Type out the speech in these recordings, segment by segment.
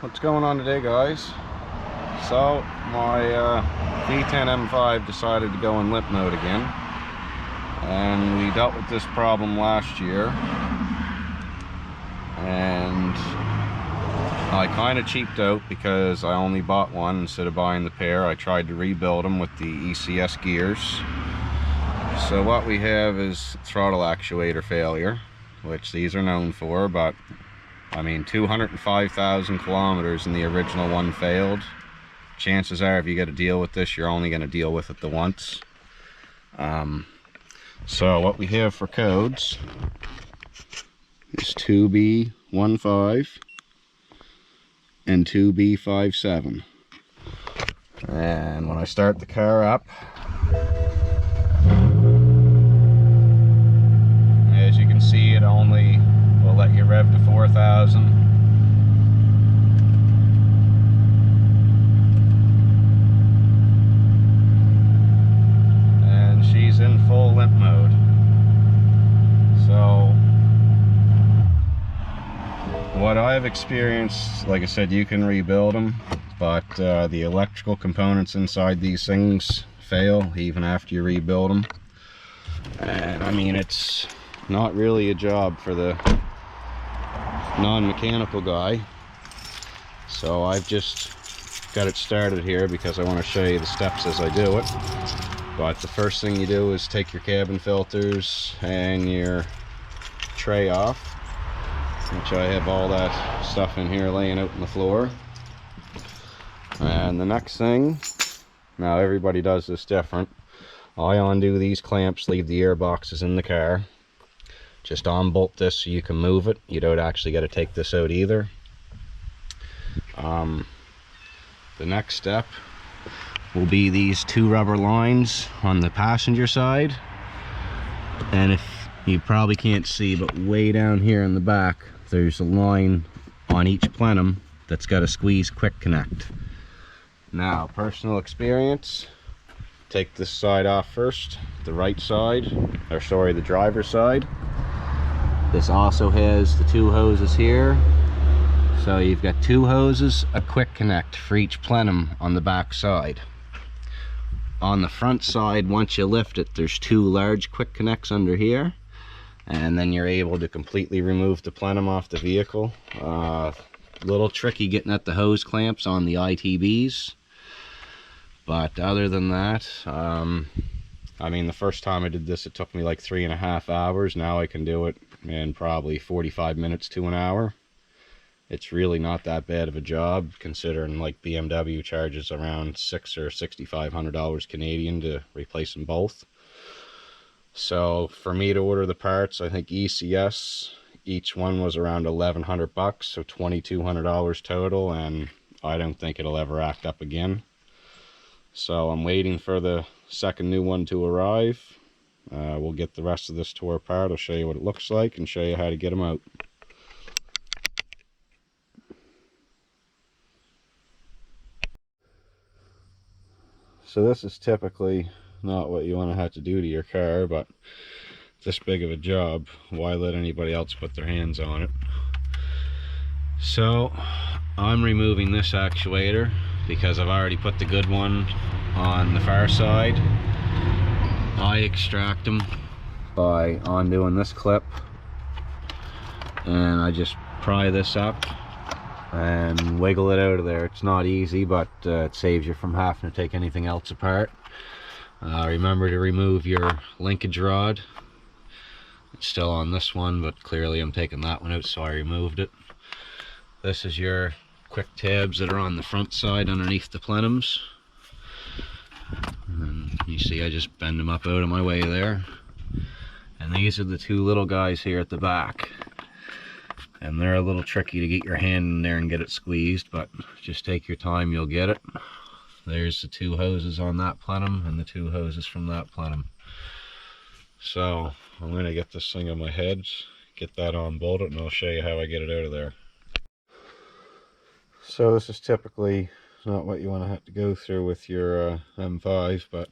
What's going on today, guys? So my V10 M5 decided to go in limp mode again, and we dealt with this problem last year, and I kind of cheaped out because I only bought one instead of buying the pair. I tried to rebuild them with the E60 gears. So what we have is throttle actuator failure, which these are known for, but I mean, 205,000 kilometers and the original one failed. Chances are, if you get to deal with this, you're only going to deal with it the once. So what we have for codes is 2B15 and 2B57. And when I start the car up, as you can see, it only will let you rev to 4,000. And she's in full limp mode. So what I've experienced, like I said, you can rebuild them, but the electrical components inside these things fail even after you rebuild them. And I mean, it's not really a job for the non-mechanical guy, so I've just got it started here because I want to show you the steps as I do it. But the first thing you do is take your cabin filters and your tray off, which I have all that stuff in here laying out on the floor. And the next thing, now everybody does this different, I undo these clamps, leave the air boxes in the car. Just unbolt this so you can move it. You don't actually got to take this out either. The next step will be these two rubber lines on the passenger side. And if you probably can't see, but way down here in the back, there's a line on each plenum that's got a squeeze quick connect. Now, personal experience, take this side off first, the right side, or sorry, the driver's side. This also has the two hoses here, so you've got two hoses, a quick connect for each plenum on the back side. On the front side, once you lift it, there's two large quick connects under here, and then you're able to completely remove the plenum off the vehicle. Little tricky getting at the hose clamps on the ITBs, but other than that, I mean, the first time I did this, it took me like 3.5 hours. Now I can do it in probably 45 minutes to an hour. It's really not that bad of a job, considering like BMW charges around $600 or $6,500 Canadian to replace them both. So for me to order the parts, I think ECS, each one was around 1,100 bucks, so $2,200 total, and I don't think it'll ever act up again. So I'm waiting for the second new one to arrive. We'll get the rest of this tore apart. I'll show you what it looks like and show you how to get them out. So this is typically not what you want to have to do to your car, but this big of a job, why let anybody else put their hands on it? So I'm removing this actuator because I've already put the good one on the far side. I extract them by undoing this clip, and I just pry this up and wiggle it out of there. It's not easy, but it saves you from having to take anything else apart. Remember to remove your linkage rod. It's still on this one, but clearly I'm taking that one out, so I removed it. This is your quick tabs that are on the front side underneath the plenums. And you see I just bend them up out of my way there. And these are the two little guys here at the back. And they're a little tricky to get your hand in there and get it squeezed, but just take your time, you'll get it. There's the two hoses on that plenum and the two hoses from that plenum. So I'm going to get this thing on my head, get that on bolted, and I'll show you how I get it out of there. So this is typically not what you want to have to go through with your M5, but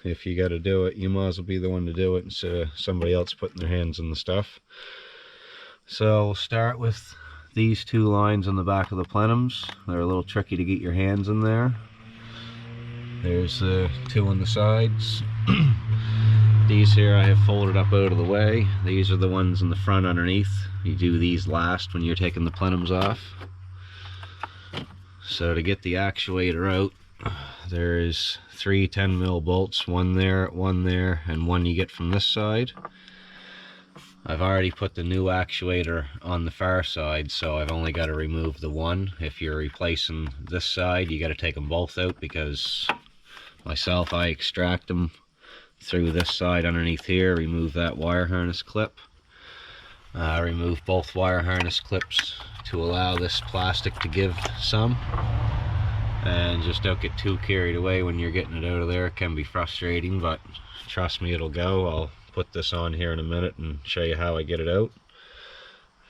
if you got to do it, you might as well be the one to do it instead of somebody else putting their hands in the stuff. So we'll start with these two lines on the back of the plenums. They're a little tricky to get your hands in there. There's the two on the sides. These here I have folded up out of the way. These are the ones in the front underneath. You do these last when you're taking the plenums off. So to get the actuator out, there's 3 10mm bolts, one there, and one you get from this side. I've already put the new actuator on the far side, so I've only got to remove the one. If you're replacing this side, you got to take them both out, because myself, I extract them through this side underneath here, remove that wire harness clip. Remove both wire harness clips to allow this plastic to give some. And just don't get too carried away when you're getting it out of there. It can be frustrating, but trust me, it'll go. I'll put this on here in a minute and show you how I get it out.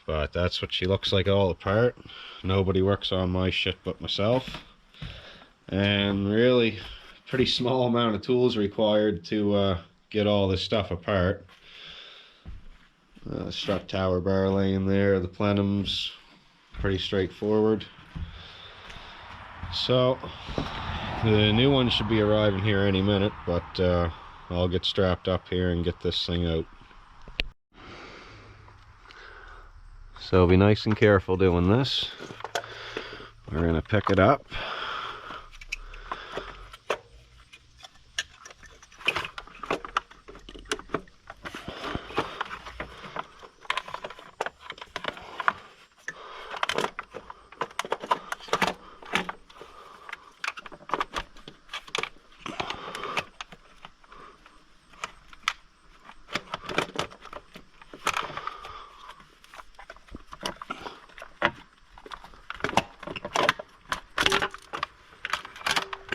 But that's what she looks like all apart. Nobody works on my shit but myself. And really, pretty small amount of tools required to get all this stuff apart. Strut tower bar laying there, the plenums, pretty straightforward. So the new one should be arriving here any minute, but I'll get strapped up here and get this thing out. So be nice and careful doing this. We're going to pick it up.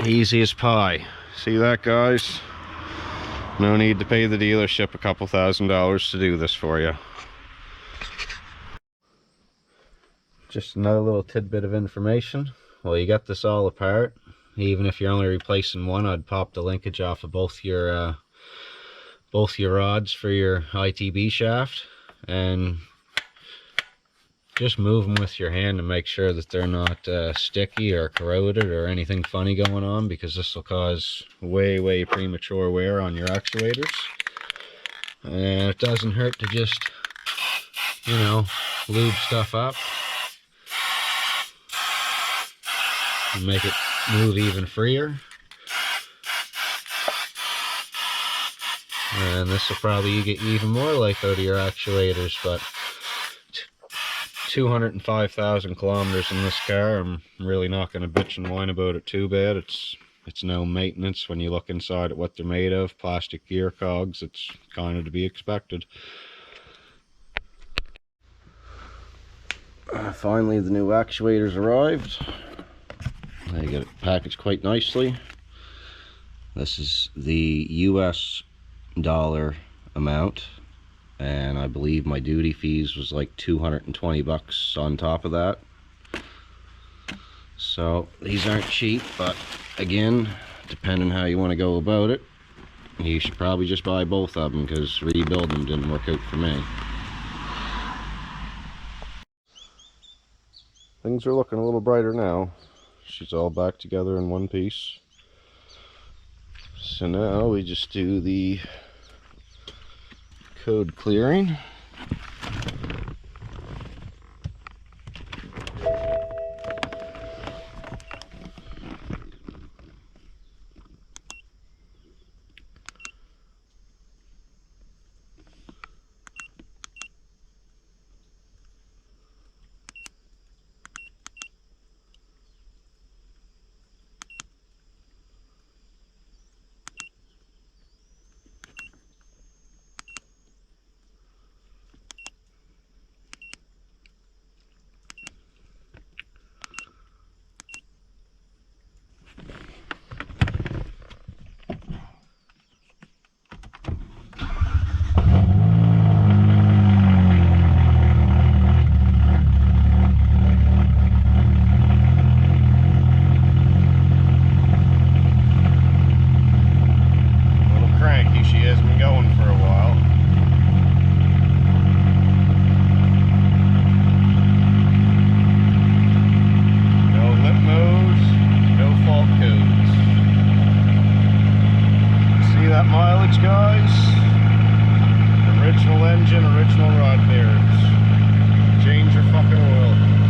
Easy as pie. See that, guys? No need to pay the dealership a couple $1,000s to do this for you. Just another little tidbit of information. Well, you got this all apart. Even if you're only replacing one, I'd pop the linkage off of both your rods for your ITB shaft, and just move them with your hand to make sure that they're not sticky or corroded or anything funny going on, because this will cause way premature wear on your actuators. And it doesn't hurt to just, you know, lube stuff up and make it move even freer. And this will probably get even more life out of your actuators. But 205,000 kilometers in this car, I'm really not going to bitch and whine about it too bad. It's no maintenance when you look inside at what they're made of. Plastic gear cogs, it's kind of to be expected. Finally, the new actuators arrived. They get it packaged quite nicely. This is the US dollar amount, and I believe my duty fees was like 220 bucks on top of that. So these aren't cheap, but again, depending how you want to go about it, you should probably just buy both of them, because rebuilding them didn't work out for me. Things are looking a little brighter now. She's all back together in one piece. So now we just do the code clearing. mileage, guys. Original engine, original rod bearings. Change your fucking oil.